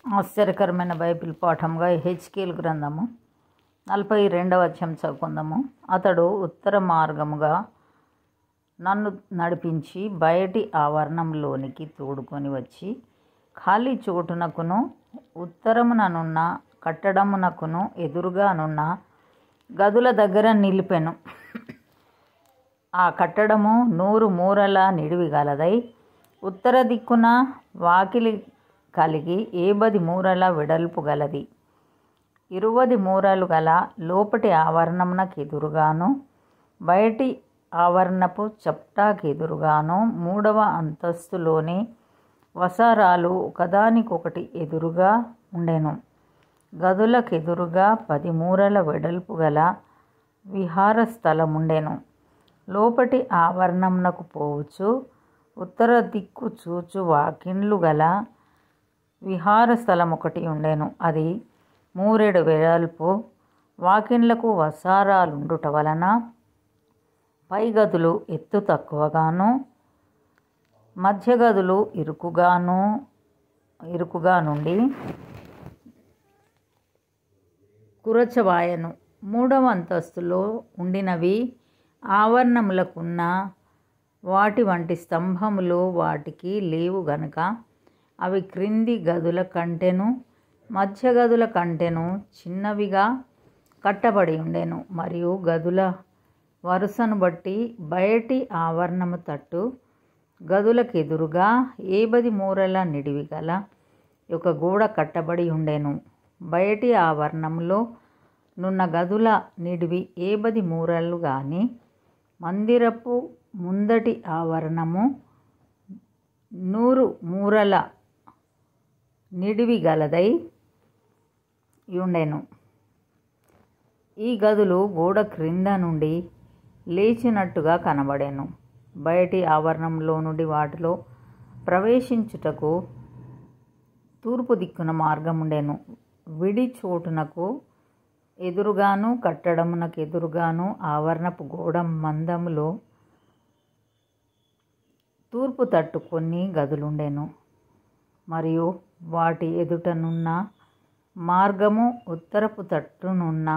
ఆశ్చర్యకరమైన బైబిల్ పాఠంగా హెచ్కేల్ గ్రంథము 42వ అధ్యాయం చదువుకుందాము. అతడు ఉత్తర మార్గముగా నన్ను నడిపించి బయటి ఆవరణంలోనికి తోడుకొని వచ్చి ఖాళీ చోటునకును ఉత్తరముననున్న కట్టడమునకును ఎదురుగానున్న గదుల దగ్గర నిలిపెను. ఆ కట్టడము 100 మూరల నిడివి గలదై ఉత్తర దిక్కున వాకిలి కలిగి 70 మూరల వెడల్పు గలది. 20 మూరలు గల లోపటి ఆవరణమునకు ఎదురుగాను బయటి ఆవరణపు చప్టాకెదురుగాను 3వ అంతస్తులోని వసారాలు ఒకదానికొకటి ఎదురుగా ఉండెను. గదులకెదురుగా 10 మూరల వెడల్పు గల విహార స్థలముండెను. లోపటి ఆవరణమునకు పోవచ్చు ఉత్తర దిక్కు చూచు వాకిండ్లు గల విహార స్థలం ఒకటి ఉండెను. అది 3 వెడల్పు. వాకిండ్లకు వసారాలుండుట వలన పై గదులు ఎత్తు తక్కువగాను మధ్య గదులు ఇరుకుగా నుండి కురచవాయను. 3వ అంతస్తులో ఉండినవి ఆవరణములకున్న వాటి వంటి స్తంభములు వాటికి లేవు గనుక అవి క్రింది గదుల కంటెను మధ్య గదుల కంటెను చిన్నవిగా కట్టబడి ఉండెను. మరియు గదుల వరుసను బట్టి బయటి ఆవరణము తట్టు గదులకెదురుగా 70 మూరల నిడివి గల ఒక గోడ కట్టబడి ఉండెను. బయటి ఆవరణములో నున్న గదుల నిడివి 70 మూరలు గాని మందిరపు ముందటి ఆవరణము 100 మూరల నిడివి గలదై ఉండెను. ఈ గదులు గోడ క్రింద నుండి లేచినట్టుగా కనబడెను. బయటి ఆవరణంలో నుండి వాటిలో ప్రవేశించుటకు తూర్పు దిక్కున మార్గముండెను. విడి చోటునకు ఎదురుగాను కట్టడమునకు ఎదురుగాను ఆవరణపు గోడ మందములో తూర్పు తట్టు కొన్ని గదులుండెను. మరియు వాటి ఎదుటనున్న మార్గము ఉత్తరపు తట్టునున్న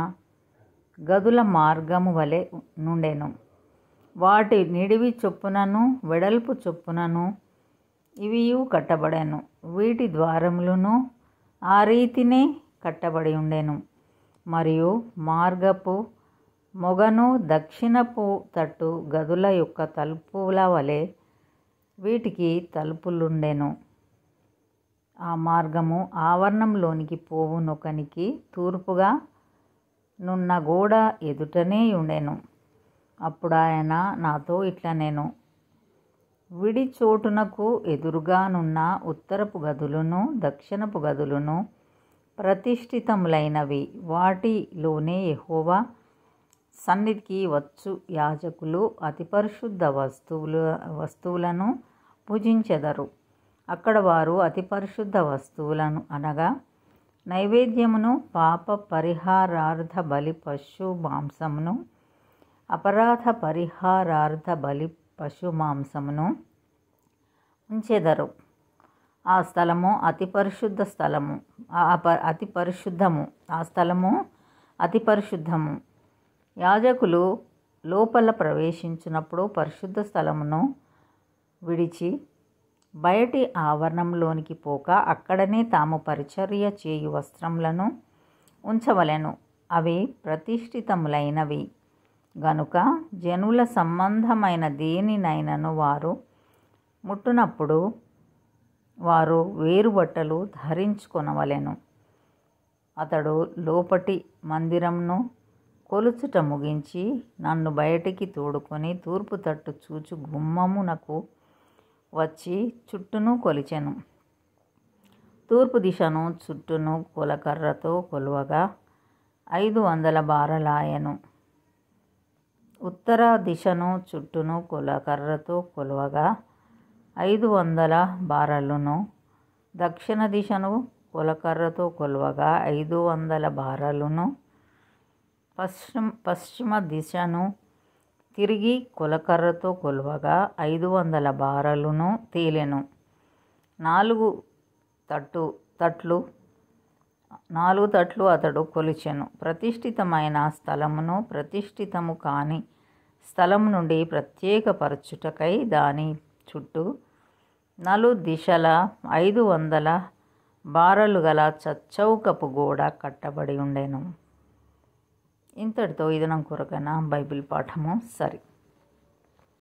గదుల మార్గము వలె నుండెను. వాటి నిడివి చొప్పునను వెడల్పు చొప్పునను ఇవియు కట్టబడెను. వీటి ద్వారములను ఆ రీతినే కట్టబడి ఉండెను. మరియు మార్గపు మొగను దక్షిణపు తట్టు గదుల యొక్క తలుపుల వలె వీటికి తలుపులుండెను. ఆ మార్గము ఆవరణంలోనికి పోవునొకనికి తూర్పుగా నున్న గోడ ఎదుటనే ఉండెను. అప్పుడు ఆయన నాతో ఇట్లనెను, విడి చోటునకు ఎదురుగానున్న ఉత్తరపు గదులను దక్షిణపు గదులను ప్రతిష్ఠితములైనవి. వాటిలోనే యెహోవా సన్నిధికి వచ్చు యాజకులు అతి పరిశుద్ధ వస్తువులను పూజించెదరు. అక్కడ వారు అతి పరిశుద్ధ వస్తువులను అనగా నైవేద్యమును, పాప పరిహారార్థ బలి పశు మాంసమును, అపరాధ పరిహారార్థ బలి పశు మాంసమును ఉంచెదరు. ఆ స్థలము అతి పరిశుద్ధ స్థలము, అతి పరిశుద్ధము. ఆ స్థలము అతి పరిశుద్ధము. యాజకులు లోపల ప్రవేశించినప్పుడు పరిశుద్ధ స్థలమును విడిచి బయటి ఆవరణంలోనికి పోక అక్కడనే తాము పరిచర్య చేయు వస్త్రములను ఉంచవలెను. అవి ప్రతిష్ఠితములైనవి గనుక జనుల సంబంధమైన దేనినైనను వారు ముట్టునప్పుడు వారు వేరుబట్టలు ధరించుకొనవలెను. అతడు లోపటి మందిరమును కొలుచుట ముగించి నన్ను బయటికి తోడుకొని తూర్పు తట్టు చూచు గుమ్మమునకు వచ్చి చుట్టూను కొలిచెను. తూర్పు దిశను చుట్టూను కొలకర్రతో కొలువగా 500 బారలాయెను. ఉత్తర దిశను చుట్టూను కొలకర్రతో కొలువగా 500 బారలును. దక్షిణ దిశను కొలకర్రతో కొలువగా 500 బారలును. పశ్చిమ దిశను తిరిగి కొలకర్రతో కొలువగా 500 బారలును తేలెను. 4 తట్లు అతడు కొలిచెను. ప్రతిష్ఠితమైన స్థలమును ప్రతిష్ఠితము కాని స్థలము నుండి ప్రత్యేకపరచుటకై దాని చుట్టూ నలుదిశల 500 బారలు గల చచ్చౌకపు గోడ కట్టబడి ఉండెను. ఇంతటితో ఇది నా కొరకైన బైబిల్ పాఠము సరి.